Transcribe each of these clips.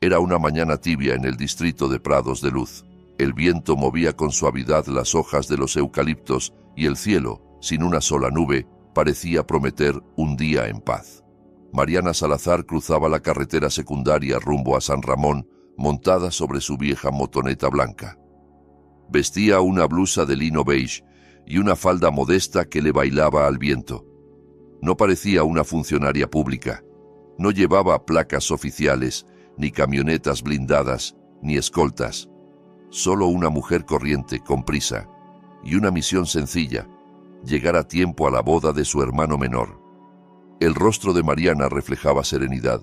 Era una mañana tibia en el distrito de Prados de Luz. El viento movía con suavidad las hojas de los eucaliptos y el cielo, sin una sola nube, parecía prometer un día en paz. Mariana Salazar cruzaba la carretera secundaria rumbo a San Ramón, montada sobre su vieja motoneta blanca. Vestía una blusa de lino beige y una falda modesta que le bailaba al viento. No parecía una funcionaria pública. No llevaba placas oficiales, ni camionetas blindadas, ni escoltas. Solo una mujer corriente, con prisa, y una misión sencilla: llegar a tiempo a la boda de su hermano menor. El rostro de Mariana reflejaba serenidad,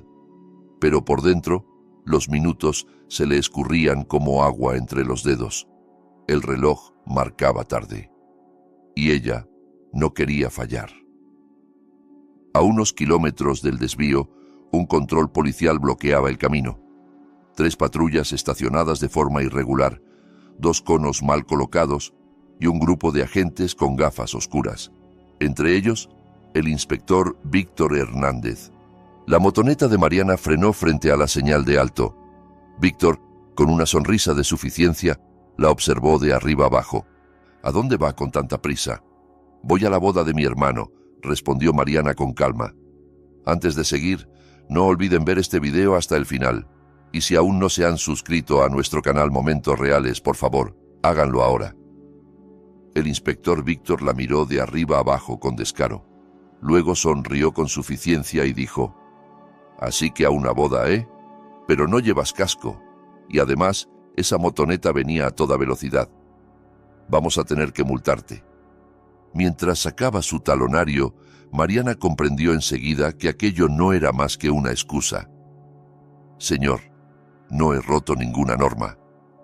pero por dentro los minutos se le escurrían como agua entre los dedos. El reloj marcaba tarde, y ella no quería fallar. A unos kilómetros del desvío, un control policial bloqueaba el camino. 3 patrullas estacionadas de forma irregular, 2 conos mal colocados y un grupo de agentes con gafas oscuras. Entre ellos, el inspector Víctor Hernández. La motoneta de Mariana frenó frente a la señal de alto. Víctor, con una sonrisa de suficiencia, la observó de arriba abajo. ¿A dónde va con tanta prisa? Voy a la boda de mi hermano, respondió Mariana con calma. Antes de seguir, no olviden ver este video hasta el final. Y si aún no se han suscrito a nuestro canal Momentos Reales, por favor, háganlo ahora. El inspector Víctor la miró de arriba abajo con descaro. Luego sonrió con suficiencia y dijo: «Así que a una boda, ¿eh? Pero no llevas casco. Y además, esa motoneta venía a toda velocidad. Vamos a tener que multarte». Mientras sacaba su talonario, Mariana comprendió enseguida que aquello no era más que una excusa. «Señor, no he roto ninguna norma»,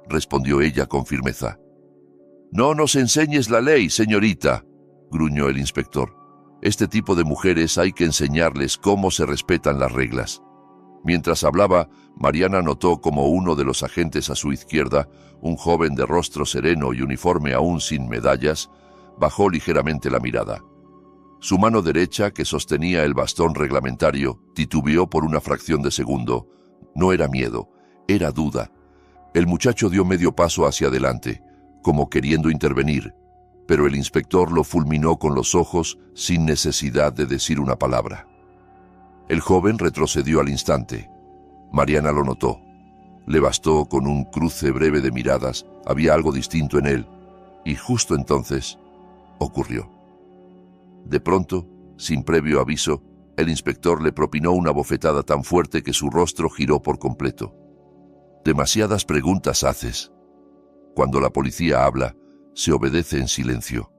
respondió ella con firmeza. «No nos enseñes la ley, señorita», gruñó el inspector. «Este tipo de mujeres hay que enseñarles cómo se respetan las reglas». Mientras hablaba, Mariana notó como uno de los agentes a su izquierda, un joven de rostro sereno y uniforme aún sin medallas, bajó ligeramente la mirada. Su mano derecha, que sostenía el bastón reglamentario, titubeó por una fracción de segundo. No era miedo, era duda. El muchacho dio medio paso hacia adelante, como queriendo intervenir, pero el inspector lo fulminó con los ojos sin necesidad de decir una palabra. El joven retrocedió al instante. Mariana lo notó. Le bastó con un cruce breve de miradas, había algo distinto en él, y justo entonces ocurrió. De pronto, sin previo aviso, el inspector le propinó una bofetada tan fuerte que su rostro giró por completo. «Demasiadas preguntas haces. Cuando la policía habla, se obedece en silencio».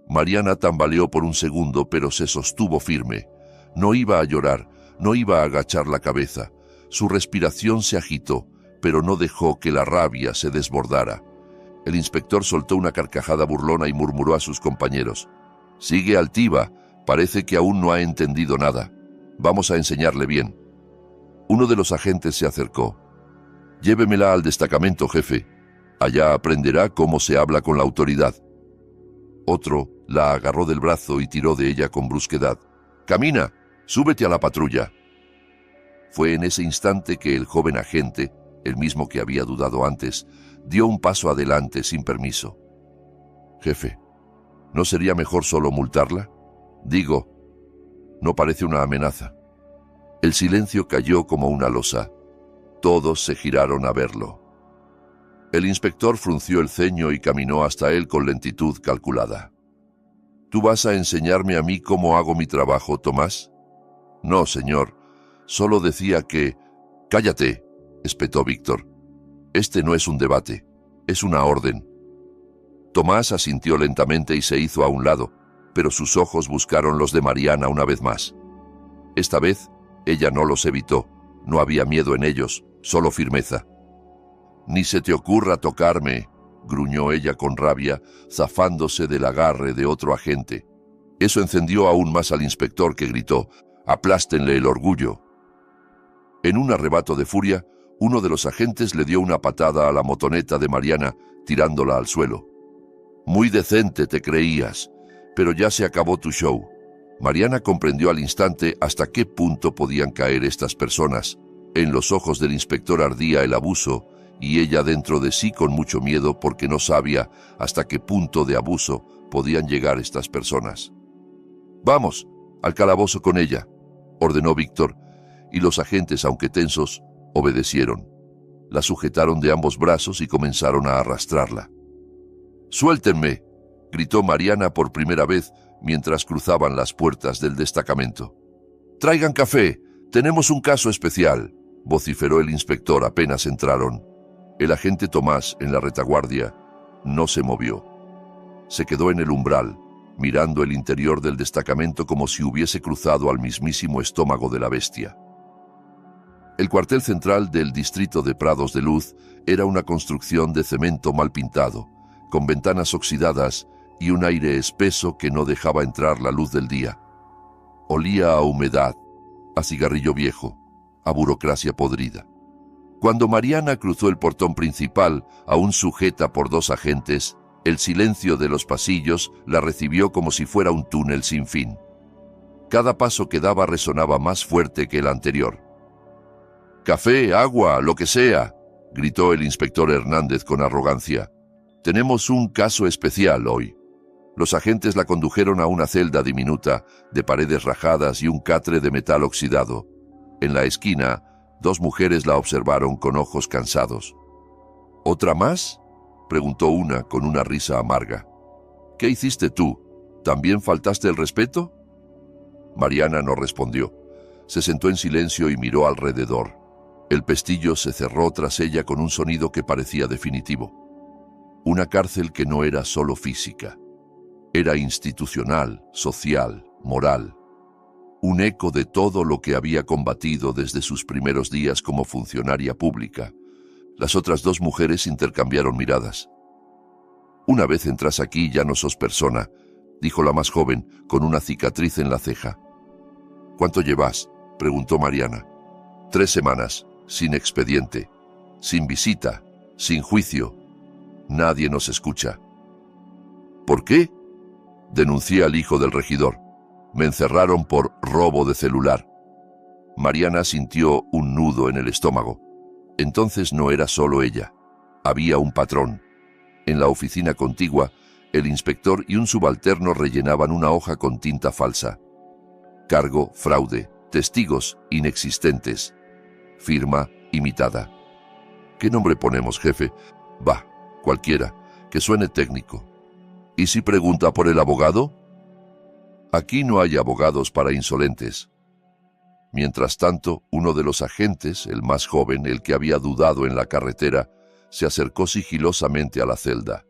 Mariana tambaleó por un segundo, pero se sostuvo firme. No iba a llorar, no iba a agachar la cabeza. Su respiración se agitó, pero no dejó que la rabia se desbordara. El inspector soltó una carcajada burlona y murmuró a sus compañeros: «Sigue altiva, parece que aún no ha entendido nada. Vamos a enseñarle bien». Uno de los agentes se acercó. «Llévemela al destacamento, jefe. Allá aprenderá cómo se habla con la autoridad». Otro la agarró del brazo y tiró de ella con brusquedad. «Camina, súbete a la patrulla». Fue en ese instante que el joven agente, el mismo que había dudado antes, dio un paso adelante sin permiso. «Jefe, ¿no sería mejor solo multarla? Digo, no parece una amenaza». El silencio cayó como una losa. Todos se giraron a verlo. El inspector frunció el ceño y caminó hasta él con lentitud calculada. «¿Tú vas a enseñarme a mí cómo hago mi trabajo, Tomás?» «No, señor. Solo decía que...» «Cállate», espetó Víctor. «Este no es un debate, es una orden». Tomás asintió lentamente y se hizo a un lado, pero sus ojos buscaron los de Mariana una vez más. Esta vez, ella no los evitó. No había miedo en ellos, solo firmeza. «Ni se te ocurra tocarme», gruñó ella con rabia, zafándose del agarre de otro agente. Eso encendió aún más al inspector, que gritó: «Aplástenle el orgullo». En un arrebato de furia, uno de los agentes le dio una patada a la motoneta de Mariana, tirándola al suelo. «Muy decente te creías, pero ya se acabó tu show». Mariana comprendió al instante hasta qué punto podían caer estas personas. En los ojos del inspector ardía el abuso, y ella dentro de sí con mucho miedo porque no sabía hasta qué punto de abuso podían llegar estas personas. «Vamos, al calabozo con ella», ordenó Víctor, y los agentes, aunque tensos, obedecieron. La sujetaron de ambos brazos y comenzaron a arrastrarla. «¡Suéltenme!», gritó Mariana por primera vez mientras cruzaban las puertas del destacamento. «¡Traigan café! Tenemos un caso especial», vociferó el inspector apenas entraron. El agente Tomás, en la retaguardia, no se movió. Se quedó en el umbral, mirando el interior del destacamento como si hubiese cruzado al mismísimo estómago de la bestia. El cuartel central del distrito de Prados de Luz era una construcción de cemento mal pintado, con ventanas oxidadas y un aire espeso que no dejaba entrar la luz del día. Olía a humedad, a cigarrillo viejo, a burocracia podrida. Cuando Mariana cruzó el portón principal, aún sujeta por dos agentes, el silencio de los pasillos la recibió como si fuera un túnel sin fin. Cada paso que daba resonaba más fuerte que el anterior. «¡Café, agua, lo que sea!», gritó el inspector Hernández con arrogancia. «Tenemos un caso especial hoy». Los agentes la condujeron a una celda diminuta, de paredes rajadas y un catre de metal oxidado. En la esquina, dos mujeres la observaron con ojos cansados. «¿Otra más?», preguntó una con una risa amarga. «¿Qué hiciste tú? ¿También faltaste el respeto?». Mariana no respondió. Se sentó en silencio y miró alrededor. El pestillo se cerró tras ella con un sonido que parecía definitivo. Una cárcel que no era solo física. Era institucional, social, moral. Un eco de todo lo que había combatido desde sus primeros días como funcionaria pública. Las otras dos mujeres intercambiaron miradas. «Una vez entras aquí ya no sos persona», dijo la más joven, con una cicatriz en la ceja. «¿Cuánto llevas?», preguntó Mariana. 3 semanas, sin expediente, sin visita, sin juicio. Nadie nos escucha». «¿Por qué?», denuncié al hijo del regidor. «Me encerraron por robo de celular». Mariana sintió un nudo en el estómago. Entonces no era solo ella. Había un patrón. En la oficina contigua, el inspector y un subalterno rellenaban una hoja con tinta falsa. Cargo, fraude, testigos inexistentes. Firma imitada. ¿Qué nombre ponemos, jefe? Bah, cualquiera, que suene técnico. ¿Y si pregunta por el abogado? Aquí no hay abogados para insolentes. Mientras tanto, uno de los agentes, el más joven, el que había dudado en la carretera, se acercó sigilosamente a la celda.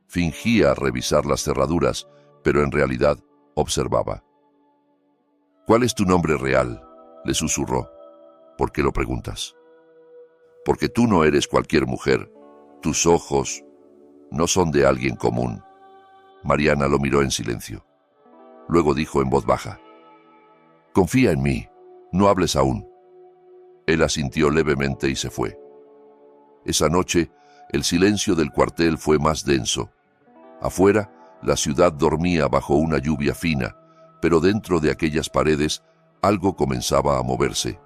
Fingía revisar las cerraduras, pero en realidad observaba. «¿Cuál es tu nombre real?», le susurró. «¿Por qué lo preguntas?». «Porque tú no eres cualquier mujer. Tus ojos no son de alguien común». Mariana lo miró en silencio. Luego dijo en voz baja: «Confía en mí. No hables aún». Él asintió levemente y se fue. Esa noche, el silencio del cuartel fue más denso. Afuera, la ciudad dormía bajo una lluvia fina, pero dentro de aquellas paredes algo comenzaba a moverse.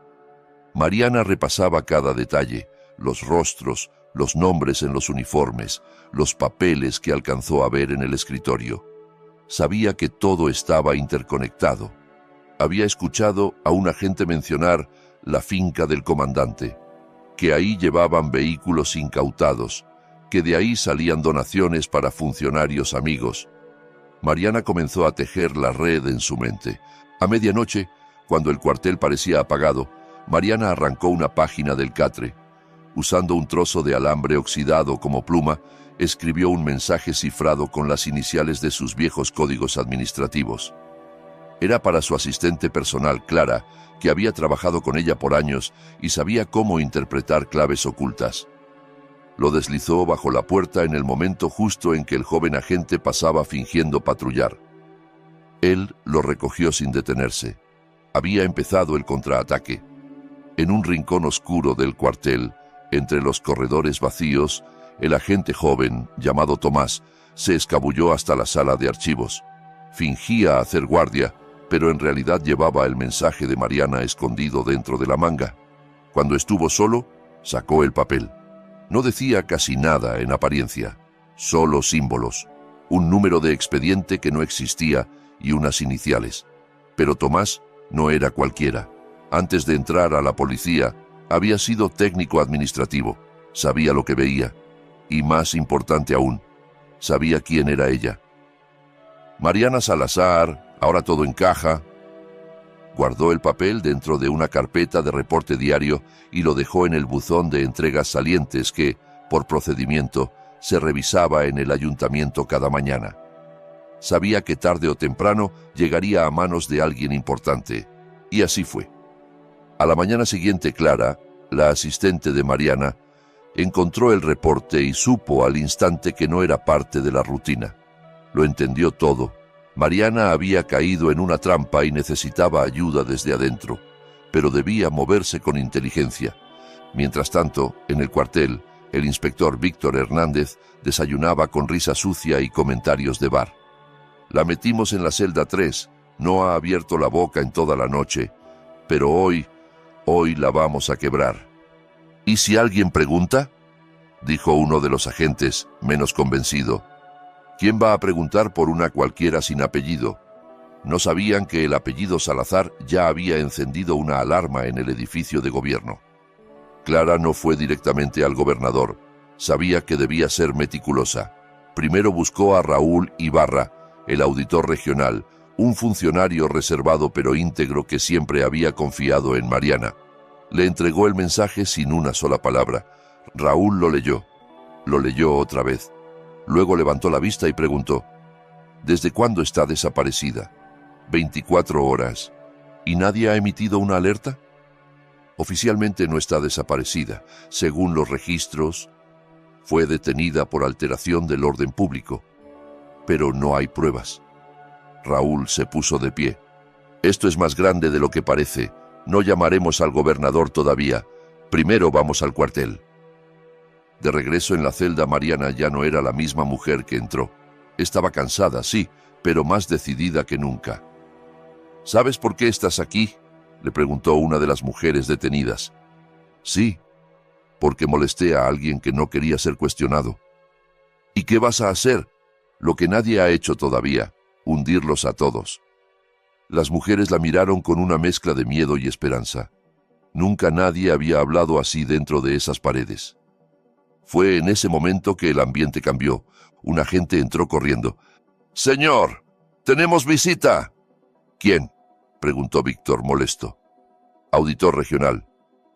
Mariana repasaba cada detalle, los rostros, los nombres en los uniformes, los papeles que alcanzó a ver en el escritorio. Sabía que todo estaba interconectado. Había escuchado a un agente mencionar la finca del comandante, que ahí llevaban vehículos incautados, que de ahí salían donaciones para funcionarios amigos. Mariana comenzó a tejer la red en su mente. A medianoche, cuando el cuartel parecía apagado, Mariana arrancó una página del catre. Usando un trozo de alambre oxidado como pluma, escribió un mensaje cifrado con las iniciales de sus viejos códigos administrativos. Era para su asistente personal, Clara, que había trabajado con ella por años y sabía cómo interpretar claves ocultas. Lo deslizó bajo la puerta en el momento justo en que el joven agente pasaba fingiendo patrullar. Él lo recogió sin detenerse. Había empezado el contraataque. En un rincón oscuro del cuartel, entre los corredores vacíos, el agente joven, llamado Tomás, se escabulló hasta la sala de archivos. Fingía hacer guardia, pero en realidad llevaba el mensaje de Mariana escondido dentro de la manga. Cuando estuvo solo, sacó el papel. No decía casi nada en apariencia, solo símbolos, un número de expediente que no existía y unas iniciales. Pero Tomás no era cualquiera. Antes de entrar a la policía, había sido técnico administrativo, sabía lo que veía, y más importante aún, sabía quién era ella. Mariana Salazar, ahora todo encaja. Guardó el papel dentro de una carpeta de reporte diario y lo dejó en el buzón de entregas salientes que, por procedimiento, se revisaba en el ayuntamiento cada mañana. Sabía que tarde o temprano llegaría a manos de alguien importante, y así fue. A la mañana siguiente, Clara, la asistente de Mariana, encontró el reporte y supo al instante que no era parte de la rutina. Lo entendió todo. Mariana había caído en una trampa y necesitaba ayuda desde adentro, pero debía moverse con inteligencia. Mientras tanto, en el cuartel, el inspector Víctor Hernández desayunaba con risa sucia y comentarios de bar. La metimos en la celda 3, no ha abierto la boca en toda la noche, pero hoy la vamos a quebrar. ¿Y si alguien pregunta?, dijo uno de los agentes, menos convencido. ¿Quién va a preguntar por una cualquiera sin apellido? No sabían que el apellido Salazar ya había encendido una alarma en el edificio de gobierno. Clara no fue directamente al gobernador. Sabía que debía ser meticulosa. Primero buscó a Raúl Ibarra, el auditor regional, un funcionario reservado pero íntegro que siempre había confiado en Mariana. Le entregó el mensaje sin una sola palabra. Raúl lo leyó otra vez. Luego levantó la vista y preguntó: ¿Desde cuándo está desaparecida? 24 horas. ¿Y nadie ha emitido una alerta? Oficialmente no está desaparecida. Según los registros, fue detenida por alteración del orden público. Pero no hay pruebas. Raúl se puso de pie. Esto es más grande de lo que parece. No llamaremos al gobernador todavía. Primero vamos al cuartel. De regreso en la celda, Mariana ya no era la misma mujer que entró. Estaba cansada, sí, pero más decidida que nunca. ¿Sabes por qué estás aquí?, le preguntó una de las mujeres detenidas. Sí, porque molesté a alguien que no quería ser cuestionado. ¿Y qué vas a hacer? Lo que nadie ha hecho todavía, hundirlos a todos. Las mujeres la miraron con una mezcla de miedo y esperanza. Nunca nadie había hablado así dentro de esas paredes. Fue en ese momento que el ambiente cambió. Un agente entró corriendo. «Señor, tenemos visita». «¿Quién?», preguntó Víctor, molesto. «Auditor regional,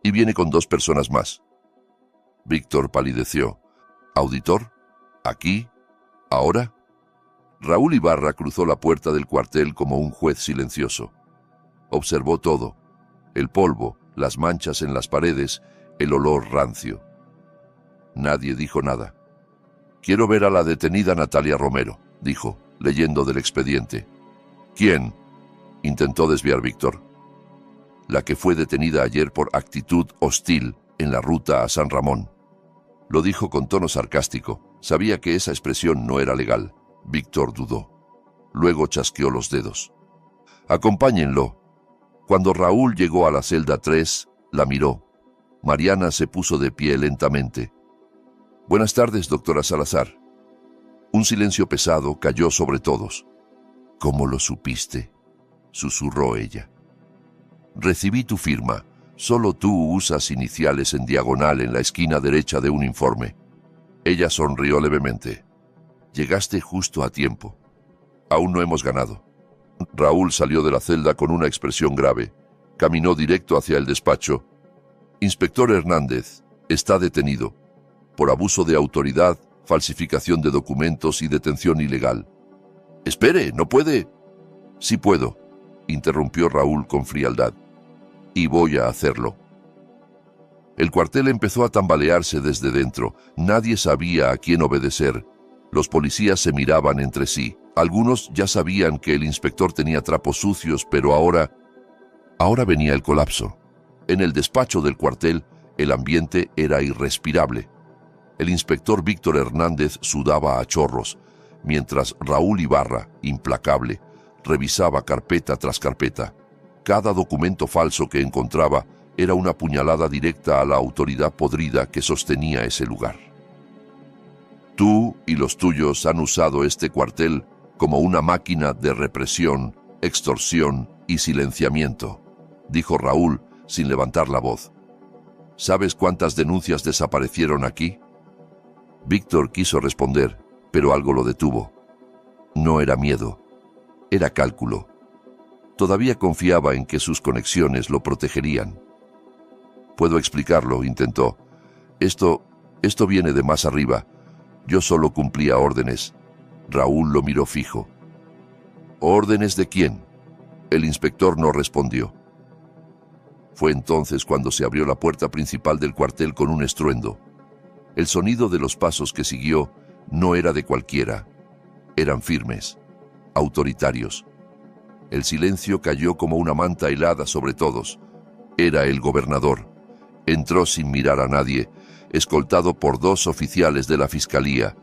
y viene con 2 personas más». Víctor palideció. «¿Auditor? ¿Aquí? ¿Ahora?». Raúl Ibarra cruzó la puerta del cuartel como un juez silencioso. Observó todo: el polvo, las manchas en las paredes, el olor rancio. Nadie dijo nada. «Quiero ver a la detenida Natalia Romero», dijo, leyendo del expediente. «¿Quién?», intentó desviar Víctor. «La que fue detenida ayer por actitud hostil en la ruta a San Ramón». Lo dijo con tono sarcástico. Sabía que esa expresión no era legal. Víctor dudó. Luego chasqueó los dedos. «Acompáñenlo». Cuando Raúl llegó a la celda 3, la miró. Mariana se puso de pie lentamente. «Buenas tardes, doctora Salazar». Un silencio pesado cayó sobre todos. «¿Cómo lo supiste?», susurró ella. «Recibí tu firma. Solo tú usas iniciales en diagonal en la esquina derecha de un informe». Ella sonrió levemente. «Llegaste justo a tiempo. Aún no hemos ganado». Raúl salió de la celda con una expresión grave. Caminó directo hacia el despacho. «Inspector Hernández, está detenido por abuso de autoridad, falsificación de documentos y detención ilegal». «Espere, ¿no puede?». «Sí puedo», interrumpió Raúl con frialdad. «Y voy a hacerlo». El cuartel empezó a tambalearse desde dentro. Nadie sabía a quién obedecer. Los policías se miraban entre sí. Algunos ya sabían que el inspector tenía trapos sucios, pero ahora venía el colapso. En el despacho del cuartel, el ambiente era irrespirable. El inspector Víctor Hernández sudaba a chorros, mientras Raúl Ibarra, implacable, revisaba carpeta tras carpeta. Cada documento falso que encontraba era una puñalada directa a la autoridad podrida que sostenía ese lugar. Tú y los tuyos han usado este cuartel como una máquina de represión, extorsión y silenciamiento, dijo Raúl sin levantar la voz. ¿Sabes cuántas denuncias desaparecieron aquí? Víctor quiso responder, pero algo lo detuvo. No era miedo, era cálculo. Todavía confiaba en que sus conexiones lo protegerían. Puedo explicarlo, intentó. Esto viene de más arriba. Yo solo cumplía órdenes. Raúl lo miró fijo. ¿Órdenes de quién? El inspector no respondió. Fue entonces cuando se abrió la puerta principal del cuartel con un estruendo. El sonido de los pasos que siguió no era de cualquiera. Eran firmes, autoritarios. El silencio cayó como una manta helada sobre todos. Era el gobernador. Entró sin mirar a nadie, escoltado por 2 oficiales de la fiscalía.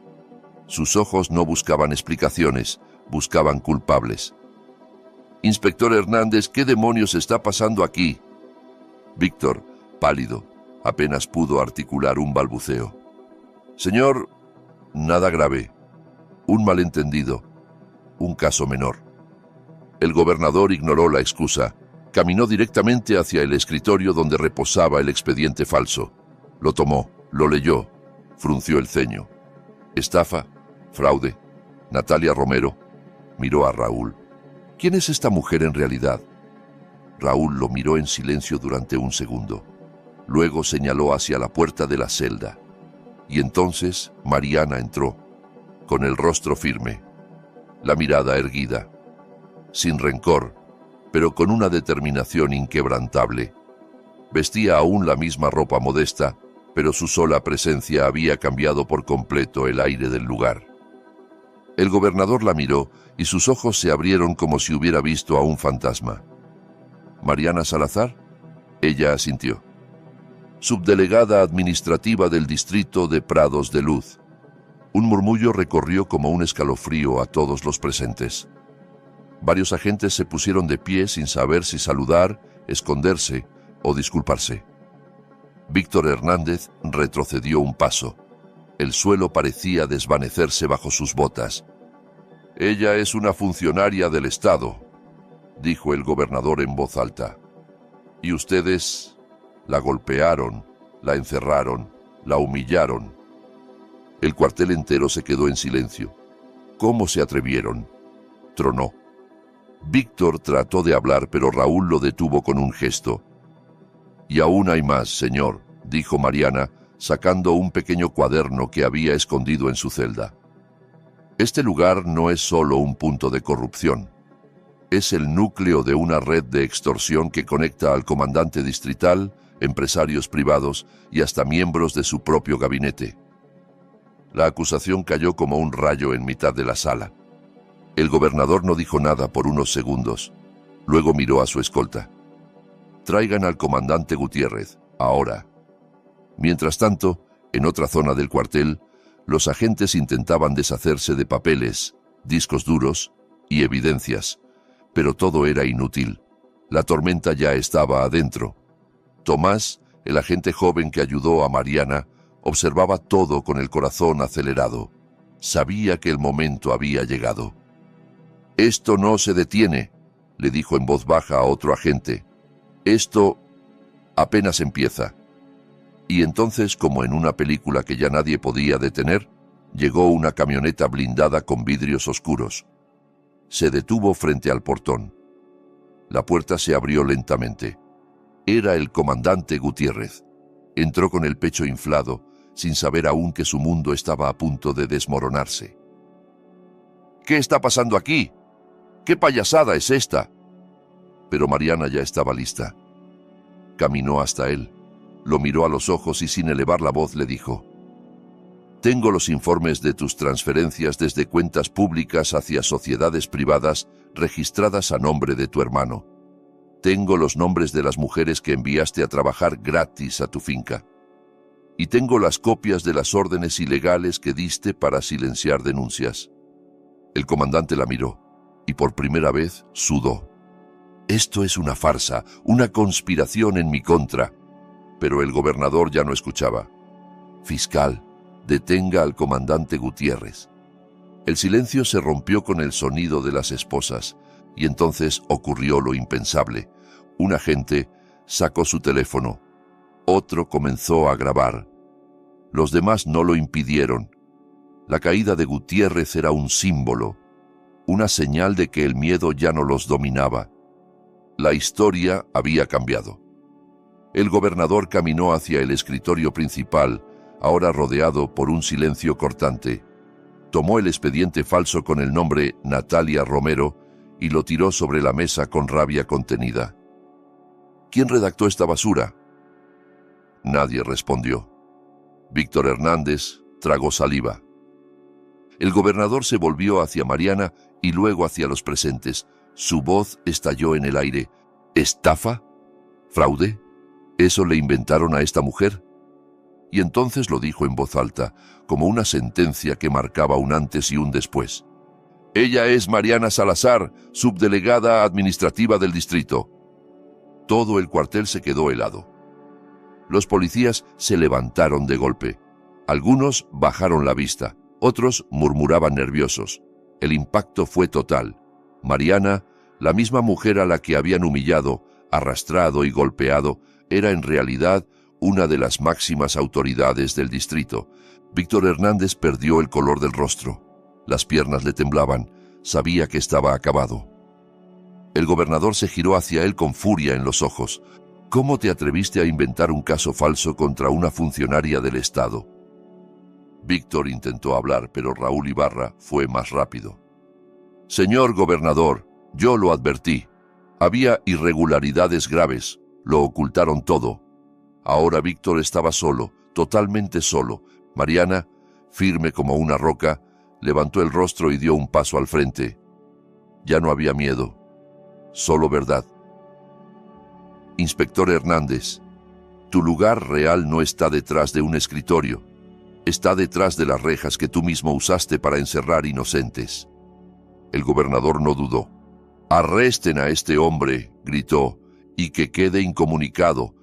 Sus ojos no buscaban explicaciones, buscaban culpables. «Inspector Hernández, ¿qué demonios está pasando aquí?» Víctor, pálido, apenas pudo articular un balbuceo. «Señor, nada grave. Un malentendido. Un caso menor». El gobernador ignoró la excusa. Caminó directamente hacia el escritorio donde reposaba el expediente falso. Lo tomó, lo leyó, frunció el ceño. ¿Estafa? ¿Fraude? ¿Natalia Romero? Miró a Raúl. ¿Quién es esta mujer en realidad? Raúl lo miró en silencio durante un segundo. Luego señaló hacia la puerta de la celda. Y entonces Mariana entró, con el rostro firme, la mirada erguida, sin rencor, pero con una determinación inquebrantable. Vestía aún la misma ropa modesta, pero su sola presencia había cambiado por completo el aire del lugar. El gobernador la miró y sus ojos se abrieron como si hubiera visto a un fantasma. ¿Mariana Salazar? Ella asintió. Subdelegada administrativa del distrito de Prados de Luz. Un murmullo recorrió como un escalofrío a todos los presentes. Varios agentes se pusieron de pie sin saber si saludar, esconderse o disculparse. Víctor Hernández retrocedió un paso. El suelo parecía desvanecerse bajo sus botas. «Ella es una funcionaria del Estado», dijo el gobernador en voz alta. «Y ustedes la golpearon, la encerraron, la humillaron». El cuartel entero se quedó en silencio. «¿Cómo se atrevieron?», tronó. Víctor trató de hablar, pero Raúl lo detuvo con un gesto. «Y aún hay más, señor», dijo Mariana, sacando un pequeño cuaderno que había escondido en su celda. «Este lugar no es solo un punto de corrupción. Es el núcleo de una red de extorsión que conecta al comandante distrital, empresarios privados y hasta miembros de su propio gabinete». La acusación cayó como un rayo en mitad de la sala. El gobernador no dijo nada por unos segundos. Luego miró a su escolta. «Traigan al comandante Gutiérrez, ahora». Mientras tanto, en otra zona del cuartel, los agentes intentaban deshacerse de papeles, discos duros y evidencias, pero todo era inútil. La tormenta ya estaba adentro. Tomás, el agente joven que ayudó a Mariana, observaba todo con el corazón acelerado. Sabía que el momento había llegado. «Esto no se detiene», le dijo en voz baja a otro agente. «Esto apenas empieza». Y entonces, como en una película que ya nadie podía detener, llegó una camioneta blindada con vidrios oscuros. Se detuvo frente al portón. La puerta se abrió lentamente. Era el comandante Gutiérrez. Entró con el pecho inflado, sin saber aún que su mundo estaba a punto de desmoronarse. «¿Qué está pasando aquí? ¿Qué payasada es esta?» Pero Mariana ya estaba lista. Caminó hasta él, lo miró a los ojos y sin elevar la voz le dijo: «Tengo los informes de tus transferencias desde cuentas públicas hacia sociedades privadas registradas a nombre de tu hermano. Tengo los nombres de las mujeres que enviaste a trabajar gratis a tu finca. Y tengo las copias de las órdenes ilegales que diste para silenciar denuncias». El comandante la miró y por primera vez sudó. Esto es una farsa, una conspiración en mi contra. Pero el gobernador ya no escuchaba. Fiscal, detenga al comandante Gutiérrez. El silencio se rompió con el sonido de las esposas, y entonces ocurrió lo impensable. Un agente sacó su teléfono. Otro comenzó a grabar. Los demás no lo impidieron. La caída de Gutiérrez era un símbolo, una señal de que el miedo ya no los dominaba. La historia había cambiado. El gobernador caminó hacia el escritorio principal, ahora rodeado por un silencio cortante. Tomó el expediente falso con el nombre Natalia Romero y lo tiró sobre la mesa con rabia contenida. ¿Quién redactó esta basura? Nadie respondió. Víctor Hernández tragó saliva. El gobernador se volvió hacia Mariana y luego hacia los presentes. Su voz estalló en el aire. ¿Estafa? ¿Fraude? ¿Eso le inventaron a esta mujer? Y entonces lo dijo en voz alta, como una sentencia que marcaba un antes y un después. Ella es Mariana Salazar, subdelegada administrativa del distrito. Todo el cuartel se quedó helado. Los policías se levantaron de golpe. Algunos bajaron la vista, otros murmuraban nerviosos. El impacto fue total. Mariana, la misma mujer a la que habían humillado, arrastrado y golpeado, era en realidad una de las máximas autoridades del distrito. Víctor Hernández perdió el color del rostro. Las piernas le temblaban. Sabía que estaba acabado. El gobernador se giró hacia él con furia en los ojos. ¿Cómo te atreviste a inventar un caso falso contra una funcionaria del Estado? Víctor intentó hablar, pero Raúl Ibarra fue más rápido. Señor gobernador, yo lo advertí. Había irregularidades graves. Lo ocultaron todo. Ahora Víctor estaba solo, totalmente solo. Mariana, firme como una roca, levantó el rostro y dio un paso al frente. Ya no había miedo, solo verdad. Inspector Hernández, tu lugar real no está detrás de un escritorio. Está detrás de las rejas que tú mismo usaste para encerrar inocentes. El gobernador no dudó. Arresten a este hombre, gritó, y que quede incomunicado.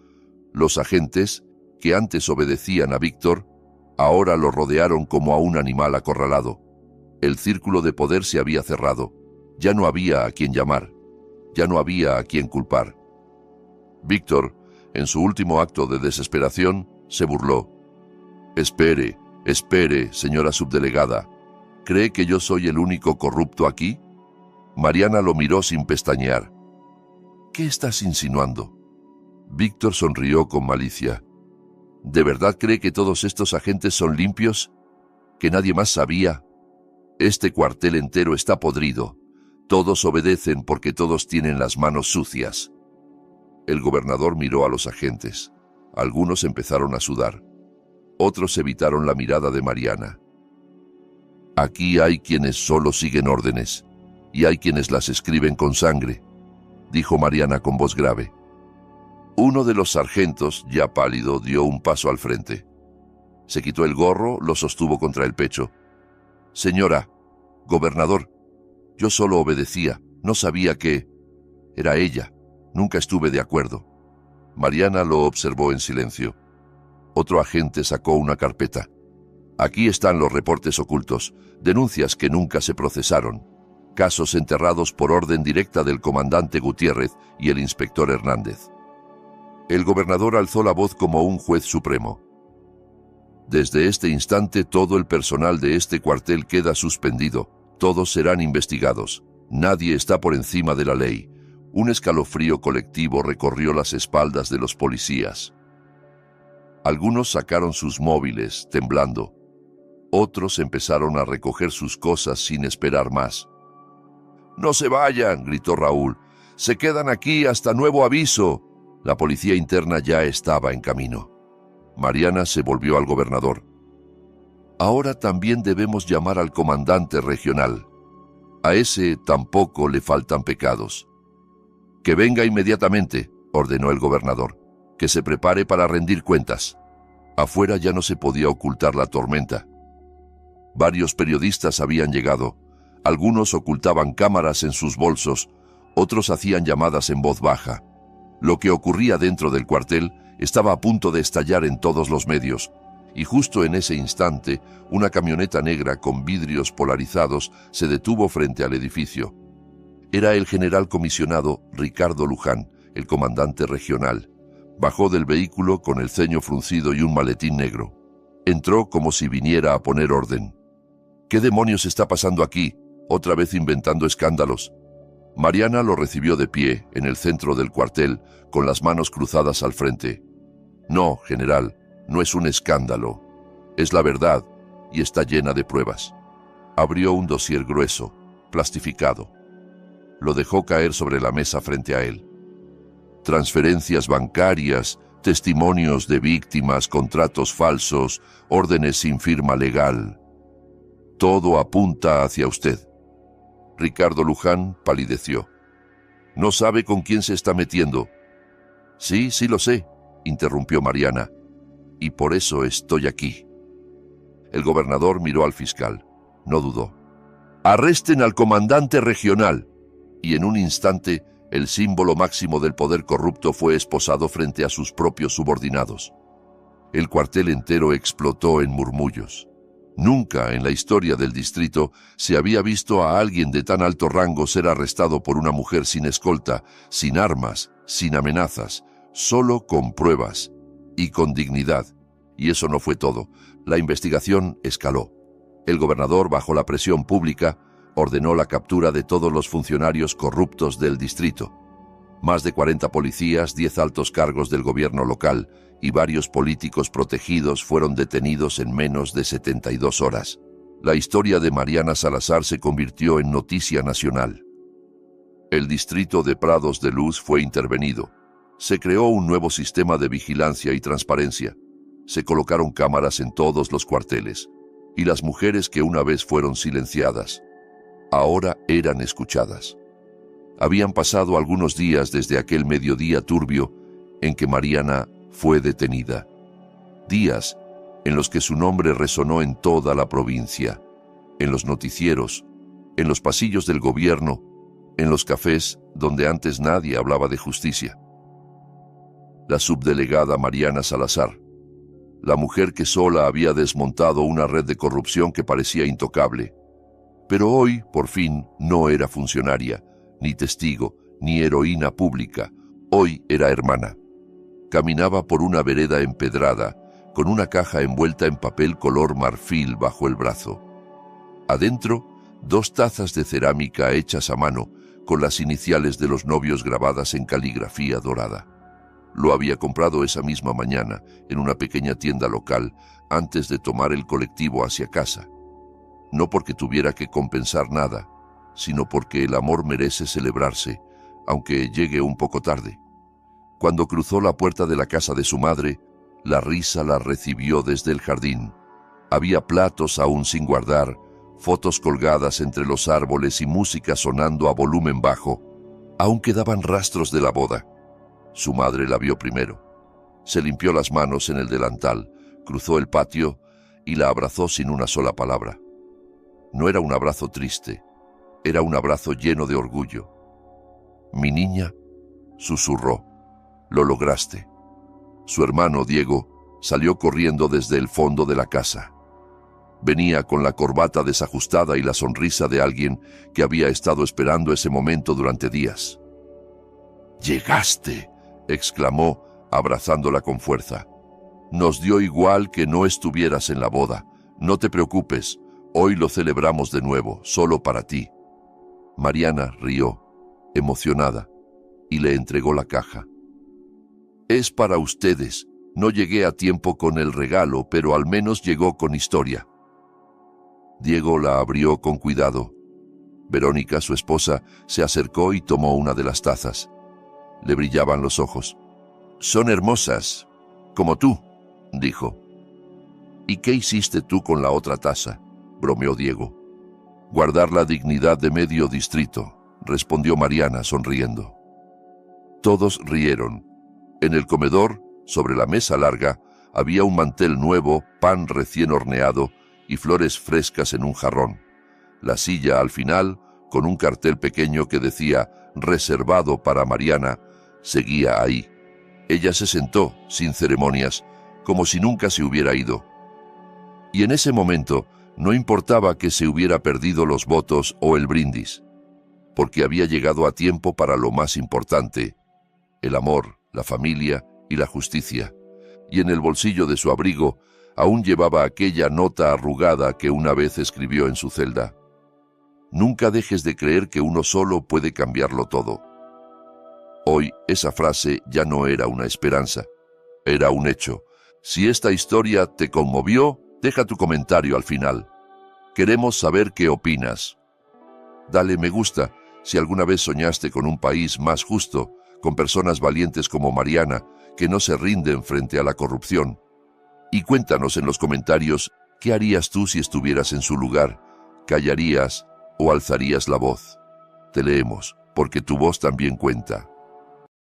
Los agentes, que antes obedecían a Víctor, ahora lo rodearon como a un animal acorralado. El círculo de poder se había cerrado. Ya no había a quien llamar. Ya no había a quien culpar. Víctor, en su último acto de desesperación, se burló. Espere, espere, señora subdelegada. ¿Cree que yo soy el único corrupto aquí? Mariana lo miró sin pestañear. ¿Qué estás insinuando? Víctor sonrió con malicia. ¿De verdad cree que todos estos agentes son limpios? ¿Que nadie más sabía? Este cuartel entero está podrido. Todos obedecen porque todos tienen las manos sucias. El gobernador miró a los agentes. Algunos empezaron a sudar. Otros evitaron la mirada de Mariana. Aquí hay quienes solo siguen órdenes, y hay quienes las escriben con sangre, dijo Mariana con voz grave. Uno de los sargentos, ya pálido, dio un paso al frente. Se quitó el gorro, lo sostuvo contra el pecho. Señora, gobernador, yo solo obedecía, no sabía que... Era ella, nunca estuve de acuerdo. Mariana lo observó en silencio. Otro agente sacó una carpeta. Aquí están los reportes ocultos, denuncias que nunca se procesaron, casos enterrados por orden directa del comandante Gutiérrez y el inspector Hernández. El gobernador alzó la voz como un juez supremo. Desde este instante todo el personal de este cuartel queda suspendido. Todos serán investigados. Nadie está por encima de la ley. Un escalofrío colectivo recorrió las espaldas de los policías. Algunos sacaron sus móviles, temblando. Otros empezaron a recoger sus cosas sin esperar más. «¡No se vayan!», gritó Raúl. «¡Se quedan aquí hasta nuevo aviso!». La policía interna ya estaba en camino. Mariana se volvió al gobernador. «Ahora también debemos llamar al comandante regional. A ese tampoco le faltan pecados». «Que venga inmediatamente», ordenó el gobernador. «Que se prepare para rendir cuentas». Afuera ya no se podía ocultar la tormenta. Varios periodistas habían llegado. Algunos ocultaban cámaras en sus bolsos, Otros hacían llamadas en voz baja. Lo que ocurría dentro del cuartel estaba a punto de estallar en todos los medios, y justo en ese instante, una camioneta negra con vidrios polarizados se detuvo frente al edificio. Era el general comisionado Ricardo Luján, el comandante regional. Bajó del vehículo con el ceño fruncido y un maletín negro. Entró como si viniera a poner orden. ¿Qué demonios está pasando aquí? Otra vez inventando escándalos. Mariana lo recibió de pie, en el centro del cuartel, con las manos cruzadas al frente. No, general, no es un escándalo. Es la verdad, y está llena de pruebas. Abrió un dossier grueso, plastificado. Lo dejó caer sobre la mesa frente a él. Transferencias bancarias, testimonios de víctimas, contratos falsos, órdenes sin firma legal. Todo apunta hacia usted. Ricardo Luján palideció. No sabe con quién se está metiendo. Sí, sí lo sé, interrumpió Mariana. Y por eso estoy aquí. El gobernador miró al fiscal. No dudó. Arresten al comandante regional. Y en un instante, el símbolo máximo del poder corrupto fue esposado frente a sus propios subordinados. El cuartel entero explotó en murmullos. Nunca en la historia del distrito se había visto a alguien de tan alto rango ser arrestado por una mujer sin escolta, sin armas, sin amenazas, solo con pruebas y con dignidad. Y eso no fue todo. La investigación escaló. El gobernador, bajo la presión pública, ordenó la captura de todos los funcionarios corruptos del distrito. Más de 40 policías, 10 altos cargos del gobierno local y varios políticos protegidos fueron detenidos en menos de 72 horas. La historia de Mariana Salazar se convirtió en noticia nacional. El distrito de Prados de Luz fue intervenido. Se creó un nuevo sistema de vigilancia y transparencia. Se colocaron cámaras en todos los cuarteles. Y las mujeres que una vez fueron silenciadas, ahora eran escuchadas. Habían pasado algunos días desde aquel mediodía turbio en que Mariana fue detenida. Días en los que su nombre resonó en toda la provincia, en los noticieros, en los pasillos del gobierno, en los cafés donde antes nadie hablaba de justicia. La subdelegada Mariana Salazar, la mujer que sola había desmontado una red de corrupción que parecía intocable. Pero hoy, por fin, no era funcionaria, ni testigo, ni heroína pública. Hoy era hermana. Caminaba por una vereda empedrada, con una caja envuelta en papel color marfil bajo el brazo. Adentro, 2 tazas de cerámica hechas a mano, con las iniciales de los novios grabadas en caligrafía dorada. Lo había comprado esa misma mañana, en una pequeña tienda local, antes de tomar el colectivo hacia casa. No porque tuviera que compensar nada, sino porque el amor merece celebrarse, aunque llegue un poco tarde. Cuando cruzó la puerta de la casa de su madre, la risa la recibió desde el jardín. Había platos aún sin guardar, fotos colgadas entre los árboles y música sonando a volumen bajo. Aún quedaban rastros de la boda. Su madre la vio primero. Se limpió las manos en el delantal, cruzó el patio y la abrazó sin una sola palabra. No era un abrazo triste, era un abrazo lleno de orgullo. «Mi niña», susurró, «lo lograste». Su hermano, Diego, salió corriendo desde el fondo de la casa. Venía con la corbata desajustada y la sonrisa de alguien que había estado esperando ese momento durante días. «¡Llegaste!», exclamó, abrazándola con fuerza. «Nos dio igual que no estuvieras en la boda. No te preocupes, hoy lo celebramos de nuevo, solo para ti». Mariana rió, emocionada, y le entregó la caja. «Es para ustedes. No llegué a tiempo con el regalo, pero al menos llegó con historia». Diego la abrió con cuidado. Verónica, su esposa, se acercó y tomó una de las tazas. Le brillaban los ojos. «Son hermosas, como tú», dijo. «¿Y qué hiciste tú con la otra taza?», bromeó Diego. «Guardar la dignidad de medio distrito», respondió Mariana sonriendo. Todos rieron. En el comedor, sobre la mesa larga, había un mantel nuevo, pan recién horneado y flores frescas en un jarrón. La silla al final, con un cartel pequeño que decía reservado para Mariana, seguía ahí. Ella se sentó, sin ceremonias, como si nunca se hubiera ido. Y en ese momento no importaba que se hubiera perdido los votos o el brindis, porque había llegado a tiempo para lo más importante: el amor, la familia y la justicia. Y en el bolsillo de su abrigo aún llevaba aquella nota arrugada que una vez escribió en su celda: «Nunca dejes de creer que uno solo puede cambiarlo todo». Hoy esa frase ya no era una esperanza, era un hecho. Si esta historia te conmovió, deja tu comentario al final. Queremos saber qué opinas. Dale me gusta si alguna vez soñaste con un país más justo, con personas valientes como Mariana, que no se rinden frente a la corrupción. Y cuéntanos en los comentarios qué harías tú si estuvieras en su lugar. ¿Callarías o alzarías la voz? Te leemos, porque tu voz también cuenta.